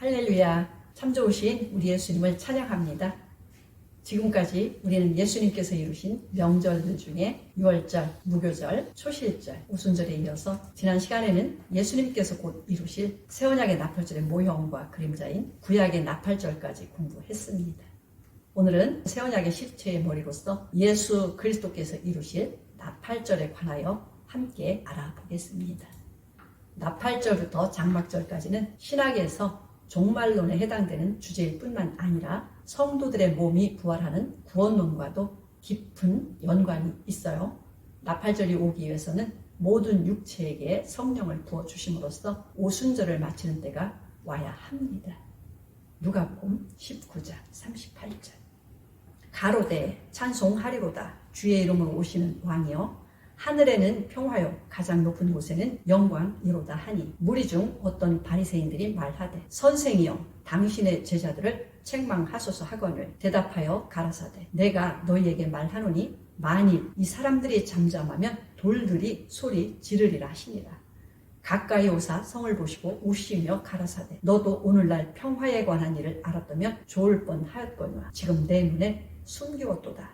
할렐루야, 참 좋으신 우리 예수님을 찬양합니다. 지금까지 우리는 예수님께서 이루신 명절들 중에 유월절, 무교절, 초실절, 오순절에 이어서 지난 시간에는 예수님께서 곧 이루실 새 언약의 나팔절의 모형과 그림자인 구약의 나팔절까지 공부했습니다. 오늘은 새 언약의 실체의 머리로서 예수 그리스도께서 이루실 나팔절에 관하여 함께 알아보겠습니다. 나팔절부터 장막절까지는 신학에서 종말론에 해당되는 주제일 뿐만 아니라 성도들의 몸이 부활하는 구원론과도 깊은 연관이 있어요. 나팔절이 오기 위해서는 모든 육체에게 성령을 부어주심으로써 오순절을 마치는 때가 와야 합니다. 누가복음 19장 38절. 가로되 찬송하리로다 주의 이름으로 오시는 왕이여, 하늘에는 평화요 가장 높은 곳에는 영광이로다 하니, 무리 중 어떤 바리새인들이 말하되 선생이여 당신의 제자들을 책망하소서 하거늘 대답하여 가라사대 내가 너희에게 말하노니 만일 이 사람들이 잠잠하면 돌들이 소리 지르리라 하시니라. 가까이 오사 성을 보시고 우시며 가라사대 너도 오늘날 평화에 관한 일을 알았다면 좋을 뻔하였거니와 지금 내 눈에 숨기웠도다.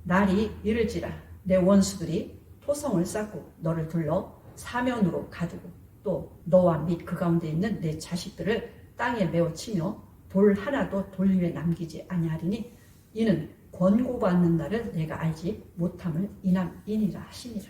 날이 이를지라 내 원수들이 토성을 쌓고 너를 둘러 사면으로 가두고 또 너와 및 그 가운데 있는 내 자식들을 땅에 메어 치며 돌 하나도 돌 위에 남기지 아니하리니 이는 권고받는 날을 내가 알지 못함을 인함이니라 하시니라.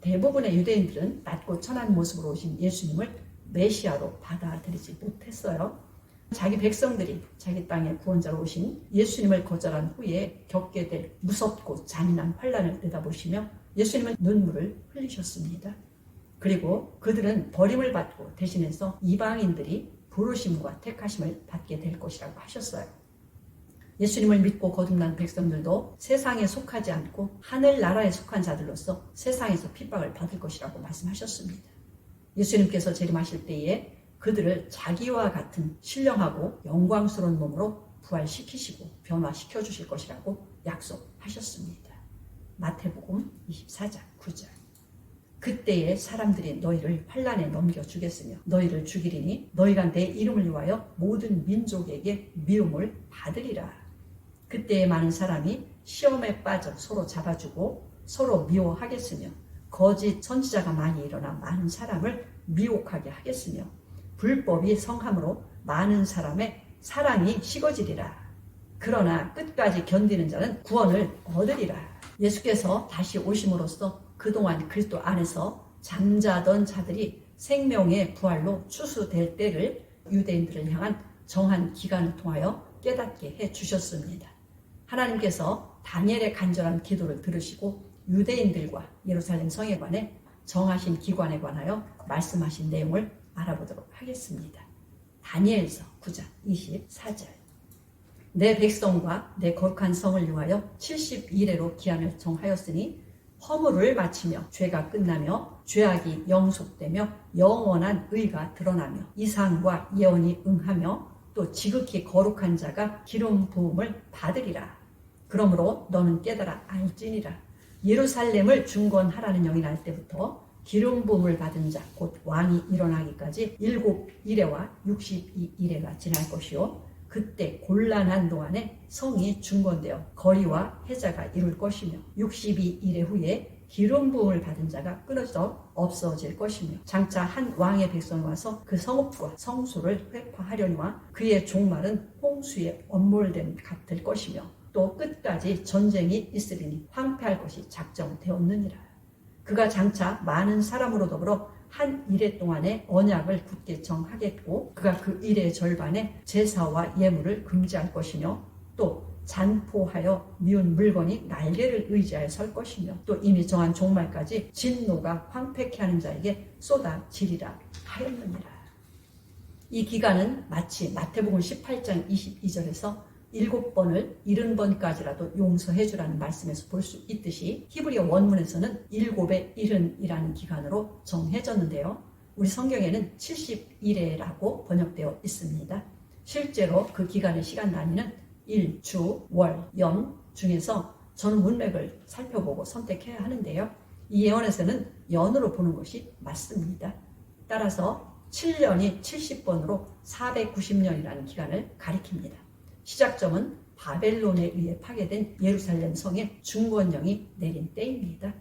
대부분의 유대인들은 낮고 천한 모습으로 오신 예수님을 메시아로 받아들이지 못했어요. 자기 백성들이 자기 땅에 구원자로 오신 예수님을 거절한 후에 겪게 될 무섭고 잔인한 환난을 내다보시며 예수님은 눈물을 흘리셨습니다. 그리고 그들은 버림을 받고 대신해서 이방인들이 부르심과 택하심을 받게 될 것이라고 하셨어요. 예수님을 믿고 거듭난 백성들도 세상에 속하지 않고 하늘나라에 속한 자들로서 세상에서 핍박을 받을 것이라고 말씀하셨습니다. 예수님께서 재림하실 때에 그들을 자기와 같은 신령하고 영광스러운 몸으로 부활시키시고 변화시켜 주실 것이라고 약속하셨습니다. 마태복음 24장 9절. 그때에 사람들이 너희를 환난에 넘겨주겠으며 너희를 죽이리니 너희가 내 이름을 위하여 모든 민족에게 미움을 받으리라. 그때에 많은 사람이 시험에 빠져 서로 잡아주고 서로 미워하겠으며 거짓 선지자가 많이 일어나 많은 사람을 미혹하게 하겠으며 불법이 성함으로 많은 사람의 사랑이 식어지리라. 그러나 끝까지 견디는 자는 구원을 얻으리라. 예수께서 다시 오심으로써 그동안 그리스도 안에서 잠자던 자들이 생명의 부활로 추수될 때를 유대인들을 향한 정한 기간을 통하여 깨닫게 해주셨습니다. 하나님께서 다니엘의 간절한 기도를 들으시고 유대인들과 예루살렘 성에 관해 정하신 기관에 관하여 말씀하신 내용을 알아보도록 하겠습니다. 다니엘서 9장 24절. 내 백성과 내 거룩한 성을 위하여 70일에로 기한을 정하였으니 허물을 마치며 죄가 끝나며 죄악이 영속되며 영원한 의가 드러나며 이상과 예언이 응하며 또 지극히 거룩한 자가 기름 부음을 받으리라. 그러므로 너는 깨달아 알지니라. 예루살렘을 중건하라는 영이 날 때부터 기름 부음을 받은 자 곧 왕이 일어나기까지 7일에와 62일에가 지날 것이요 그때 곤란한 동안에 성이 중건되어 거리와 해자가 이룰 것이며 62일의 후에 기름 부음을 받은 자가 끊어져 없어질 것이며 장차 한 왕의 백성이 와서 그 성읍과 성소를 회파하려니와 그의 종말은 홍수에 엄몰됨 같을 것이며 또 끝까지 전쟁이 있으리니 황폐할 것이 작정되었느니라. 그가 장차 많은 사람으로 더불어 한 일해 동안에 언약을 굳게 정하겠고 그가 그 일의 절반에 제사와 예물을 금지할 것이며 또 잔포하여 미운 물건이 날개를 의지하여 설 것이며 또 이미 정한 종말까지 진노가 황폐케 하는 자에게 쏟아지리라 하였느니라. 이 기간은 마치 마태복음 18장 22절에서 7번을 70번까지라도 용서해 주라는 말씀에서 볼 수 있듯이 히브리어 원문에서는 7의 70이라는 기간으로 정해졌는데요. 우리 성경에는 70일에라고 번역되어 있습니다. 실제로 그 기간의 시간 단위는 일, 주, 월, 연 중에서 저는 문맥을 살펴보고 선택해야 하는데요. 이 예언에서는 연으로 보는 것이 맞습니다. 따라서 7년이 70번으로 490년이라는 기간을 가리킵니다. 시작점은 바벨론에 의해 파괴된 예루살렘 성의 중건령이 내린 때입니다.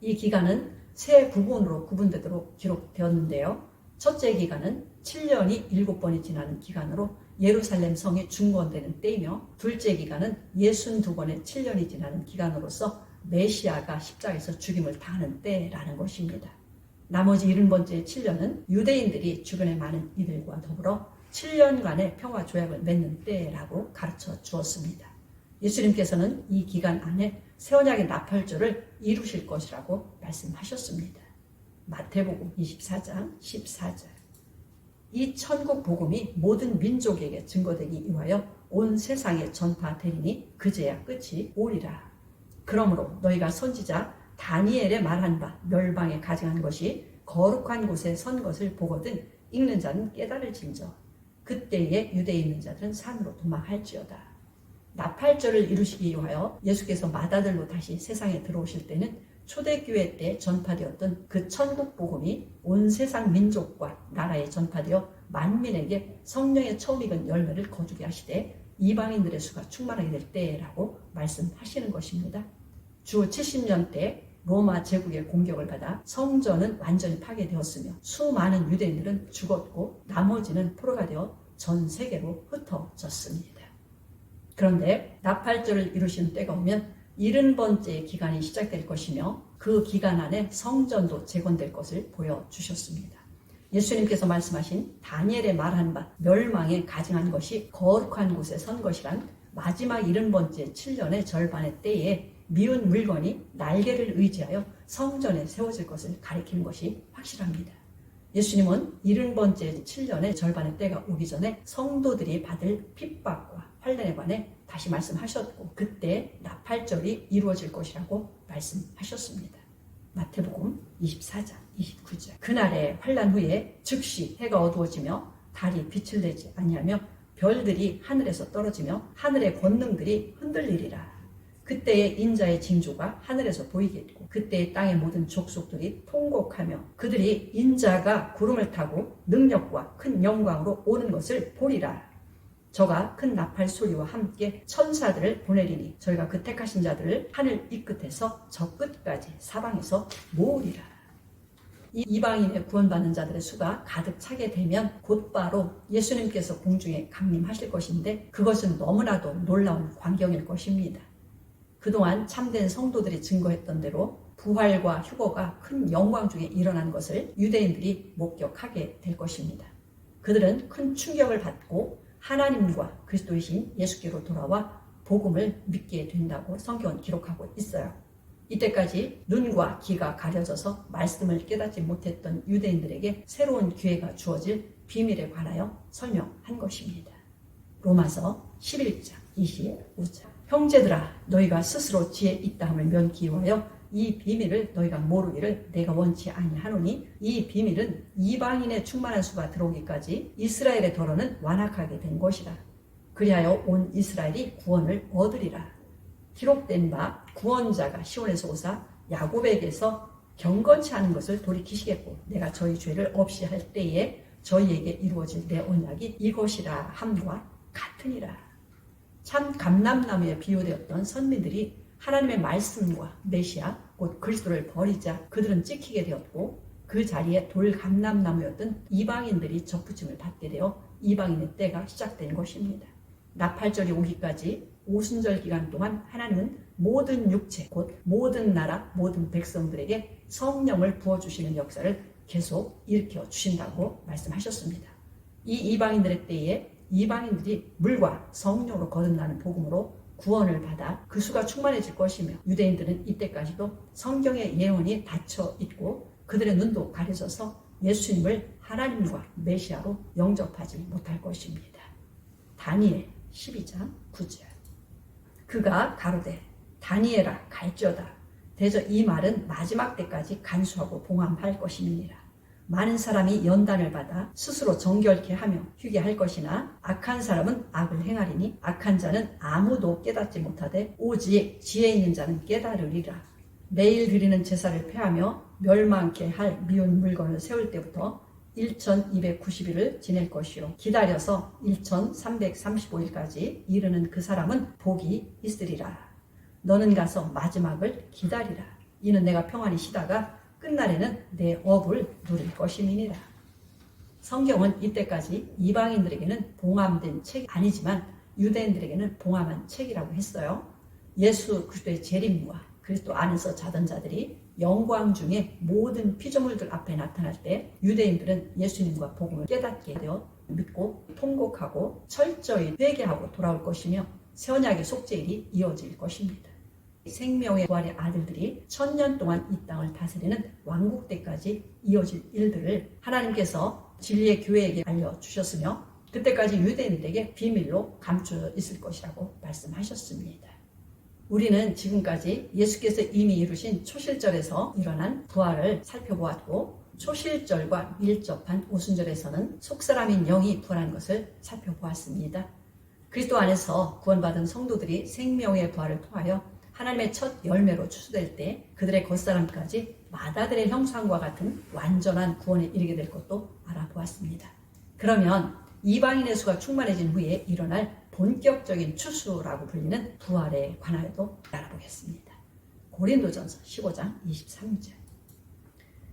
이 기간은 세 부분으로 구분되도록 기록되었는데요. 첫째 기간은 7년이 7번이 지나는 기간으로 예루살렘 성이 중건되는 때이며, 둘째 기간은 62번의 7년이 지나는 기간으로서 메시아가 십자가에서 죽임을 당하는 때라는 것입니다. 나머지 70번째 7년은 유대인들이 주변의 많은 이들과 더불어 7년간의 평화 조약을 맺는 때라고 가르쳐 주었습니다. 예수님께서는 이 기간 안에 새 언약의 나팔절을 이루실 것이라고 말씀하셨습니다. 마태복음 24장 14절. 이 천국 복음이 모든 민족에게 증거되기 위하여 온 세상에 전파되리니 그제야 끝이 오리라. 그러므로 너희가 선지자 다니엘의 말한 바 멸망에 가증한 것이 거룩한 곳에 선 것을 보거든 읽는 자는 깨달을진저. 그때에 유대에 있는 자들은 산으로 도망할지어다. 나팔절을 이루시기 위하여 예수께서 맏아들로 다시 세상에 들어오실 때는 초대교회 때 전파되었던 그 천국 복음이 온 세상 민족과 나라에 전파되어 만민에게 성령의 처음 익은 열매를 거두게 하시되 이방인들의 수가 충만하게 될 때라고 말씀하시는 것입니다. 주 70년 때 로마 제국의 공격을 받아 성전은 완전히 파괴되었으며 수많은 유대인들은 죽었고 나머지는 포로가 되어 전 세계로 흩어졌습니다. 그런데 나팔절을 이루시는 때가 오면 70번째 기간이 시작될 것이며 그 기간 안에 성전도 재건될 것을 보여주셨습니다. 예수님께서 말씀하신 다니엘의 말한 바 멸망에 가증한 것이 거룩한 곳에 선 것이란 마지막 70번째 7년의 절반의 때에 미운 물건이 날개를 의지하여 성전에 세워질 것을 가리키는 것이 확실합니다. 예수님은 70번째 7년의 절반의 때가 오기 전에 성도들이 받을 핍박과 환난에 관해 다시 말씀하셨고 그때 나팔절이 이루어질 것이라고 말씀하셨습니다. 마태복음 24장 29절. 그날의 환난 후에 즉시 해가 어두워지며 달이 빛을 내지 아니하며 별들이 하늘에서 떨어지며 하늘의 권능들이 흔들리리라. 그때의 인자의 징조가 하늘에서 보이겠고 그때의 땅의 모든 족속들이 통곡하며 그들이 인자가 구름을 타고 능력과 큰 영광으로 오는 것을 보리라. 저가 큰 나팔 소리와 함께 천사들을 보내리니 저희가 그 택하신 자들을 하늘 이 끝에서 저 끝까지 사방에서 모으리라. 이 이방인의 구원받는 자들의 수가 가득 차게 되면 곧바로 예수님께서 공중에 강림하실 것인데 그것은 너무나도 놀라운 광경일 것입니다. 그동안 참된 성도들이 증거했던 대로 부활과 휴거가 큰 영광 중에 일어난 것을 유대인들이 목격하게 될 것입니다. 그들은 큰 충격을 받고 하나님과 그리스도이신 예수께로 돌아와 복음을 믿게 된다고 성경은 기록하고 있어요. 이때까지 눈과 귀가 가려져서 말씀을 깨닫지 못했던 유대인들에게 새로운 기회가 주어질 비밀에 관하여 설명한 것입니다. 로마서 11장 25절. 형제들아 너희가 스스로 지혜 있다함을 면기하여 이 비밀을 너희가 모르기를 내가 원치 아니하노니 이 비밀은 이방인의 충만한 수가 들어오기까지 이스라엘의 더러는 완악하게 된 것이라. 그리하여 온 이스라엘이 구원을 얻으리라. 기록된 바 구원자가 시온에서 오사 야곱에게서 경건치 않은 것을 돌이키시겠고 내가 저희 죄를 없이 할 때에 저희에게 이루어질 내 언약이 이것이라 함과 같으니라. 참 감람나무에 비유되었던 선민들이 하나님의 말씀과 메시아 곧 그리스도를 버리자 그들은 찍히게 되었고 그 자리에 돌감람나무였던 이방인들이 접붙임을 받게 되어 이방인의 때가 시작된 것입니다. 나팔절이 오기까지 오순절 기간 동안 하나님은 모든 육체 곧 모든 나라 모든 백성들에게 성령을 부어주시는 역사를 계속 일으켜 주신다고 말씀하셨습니다. 이 이방인들의 때에 이방인들이 물과 성령으로 거듭나는 복음으로 구원을 받아 그 수가 충만해질 것이며 유대인들은 이때까지도 성경의 예언이 닫혀 있고 그들의 눈도 가려져서 예수님을 하나님과 메시아로 영접하지 못할 것입니다. 다니엘 12장 9절. 그가 가로되 다니엘아 갈지어다. 대저 이 말은 마지막 때까지 간수하고 봉함할 것임이니라. 많은 사람이 연단을 받아 스스로 정결케 하며 휴게 할 것이나 악한 사람은 악을 행하리니 악한 자는 아무도 깨닫지 못하되 오직 지혜 있는 자는 깨달으리라. 매일 드리는 제사를 폐하며 멸망케 할 미운 물건을 세울 때부터 1290일을 지낼 것이요 기다려서 1335일까지 이르는 그 사람은 복이 있으리라. 너는 가서 마지막을 기다리라. 이는 내가 평안히 쉬다가 끝날에는 내 업을 누릴 것임이니라. 성경은 이때까지 이방인들에게는 봉함된 책이 아니지만 유대인들에게는 봉함한 책이라고 했어요. 예수 그리스도의 재림과 그리스도 안에서 자던 자들이 영광 중에 모든 피조물들 앞에 나타날 때 유대인들은 예수님과 복음을 깨닫게 되어 믿고 통곡하고 철저히 회개하고 돌아올 것이며 새 언약의 속죄일이 이어질 것입니다. 생명의 부활의 아들들이 1000년 동안 이 땅을 다스리는 왕국 때까지 이어질 일들을 하나님께서 진리의 교회에게 알려주셨으며 그때까지 유대인들에게 비밀로 감추어 있을 것이라고 말씀하셨습니다. 우리는 지금까지 예수께서 이미 이루신 초실절에서 일어난 부활을 살펴보았고 초실절과 밀접한 오순절에서는 속사람인 영이 부활한 것을 살펴보았습니다. 그리스도 안에서 구원받은 성도들이 생명의 부활을 통하여 하나님의 첫 열매로 추수될 때 그들의 겉사람까지 마다들의 형상과 같은 완전한 구원에 이르게 될 것도 알아보았습니다. 그러면 이방인의 수가 충만해진 후에 일어날 본격적인 추수라고 불리는 부활에 관하여도 알아보겠습니다. 고린도전서 15장 23절.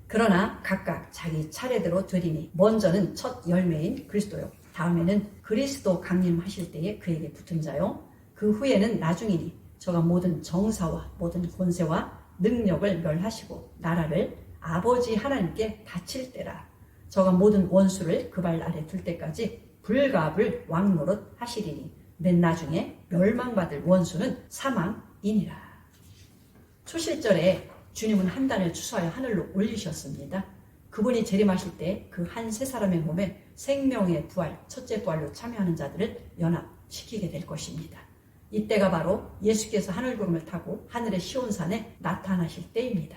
그러나 각각 자기 차례대로 되리니 먼저는 첫 열매인 그리스도요 다음에는 그리스도 강림하실 때에 그에게 붙은 자요 그 후에는 나중이니 저가 모든 정사와 모든 권세와 능력을 멸하시고 나라를 아버지 하나님께 바칠 때라. 저가 모든 원수를 그 발 아래 둘 때까지 불갑을 왕노릇 하시리니 맨 나중에 멸망받을 원수는 사망이니라. 초실절에 주님은 한 단을 추수하여 하늘로 올리셨습니다. 그분이 재림하실 때 그 한 세 사람의 몸에 생명의 부활, 첫째 부활로 참여하는 자들을 연합시키게 될 것입니다. 이때가 바로 예수께서 하늘구름을 타고 하늘의 시온산에 나타나실 때입니다.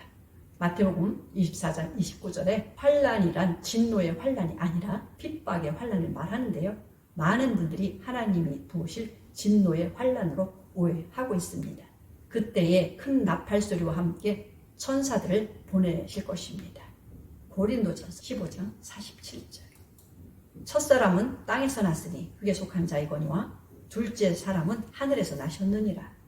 마태복음 24장 29절에 환난이란 진노의 환난이 아니라 핍박의 환난을 말하는데요. 많은 분들이 하나님이 부으실 진노의 환난으로 오해하고 있습니다. 그때에 큰 나팔소리와 함께 천사들을 보내실 것입니다. 고린도전서 15장 47절. 첫사람은 땅에서 났으니 흙에 속한 자이거니와 둘째 사람은 하늘에서 나셨느니라.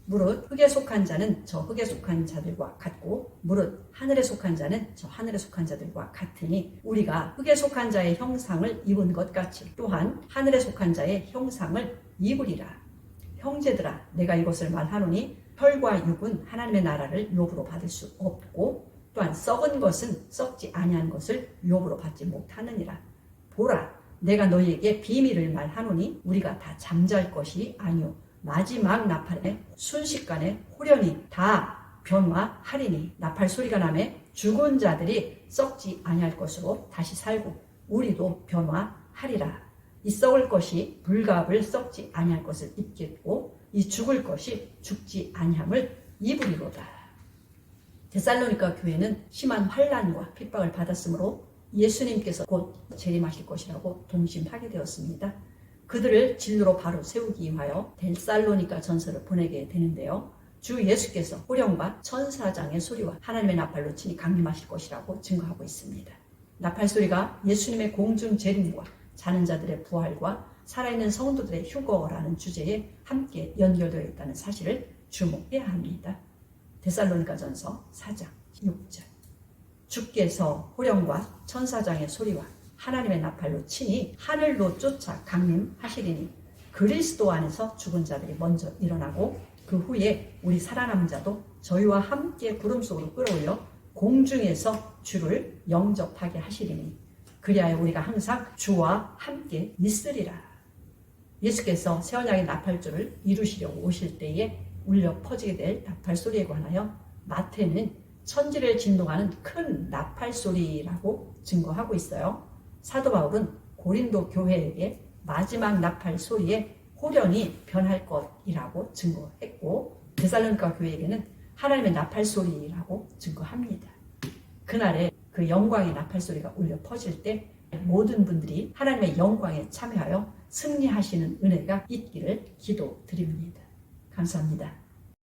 무릇 흙에 속한 자는 저 흙에 속한 자들과 같고 무릇 하늘에 속한 자는 저 하늘에 속한 자들과 같으니 우리가 흙에 속한 자의 형상을 입은 것 같이 또한 하늘에 속한 자의 형상을 입으리라. 형제들아 내가 이것을 말하노니 혈과 육은 하나님의 나라를 욥으로 받을 수 없고 또한 썩은 것은 썩지 아니한 것을 욥으로 받지 못하느니라. 보라 내가 너희에게 비밀을 말하노니 우리가 다 잠잘 것이 아니오 마지막 나팔에 순식간에 호련히 다 변화하리니 나팔 소리가 나매 죽은 자들이 썩지 아니할 것으로 다시 살고 우리도 변화하리라. 이 썩을 것이 불갑을 썩지 아니할 것을 입겠고 이 죽을 것이 죽지 아니함을 입으리로다. 데살로니가 교회는 심한 환난과 핍박을 받았으므로 예수님께서 곧 재림하실 것이라고 동심하게 되었습니다. 그들을 진로로 바로 세우기 위하여 데살로니가 전서를 보내게 되는데요. 주 예수께서 호령과 천사장의 소리와 하나님의 나팔로 친히 강림하실 것이라고 증거하고 있습니다. 나팔 소리가 예수님의 공중 재림과 자는 자들의 부활과 살아있는 성도들의 휴거라는 주제에 함께 연결되어 있다는 사실을 주목해야 합니다. 데살로니가 전서 4장 6절. 주께서 호령과 천사장의 소리와 하나님의 나팔로 친히 하늘로 쫓아 강림하시리니 그리스도 안에서 죽은 자들이 먼저 일어나고 그 후에 우리 살아남은 자도 저희와 함께 구름 속으로 끌어올려 공중에서 주를 영접하게 하시리니 그리하여 우리가 항상 주와 함께 있으리라. 예수께서 새 언약의 나팔조를 이루시려고 오실 때에 울려 퍼지게 될 나팔 소리에 관하여 마태는 천지를 진동하는 큰 나팔 소리라고 증거하고 있어요. 사도 바울은 고린도 교회에게 마지막 나팔 소리에 호련히 변할 것이라고 증거했고 데살로니가 교회에게는 하나님의 나팔 소리라고 증거합니다. 그날에 그 영광의 나팔 소리가 울려 퍼질 때 모든 분들이 하나님의 영광에 참여하여 승리하시는 은혜가 있기를 기도드립니다. 감사합니다.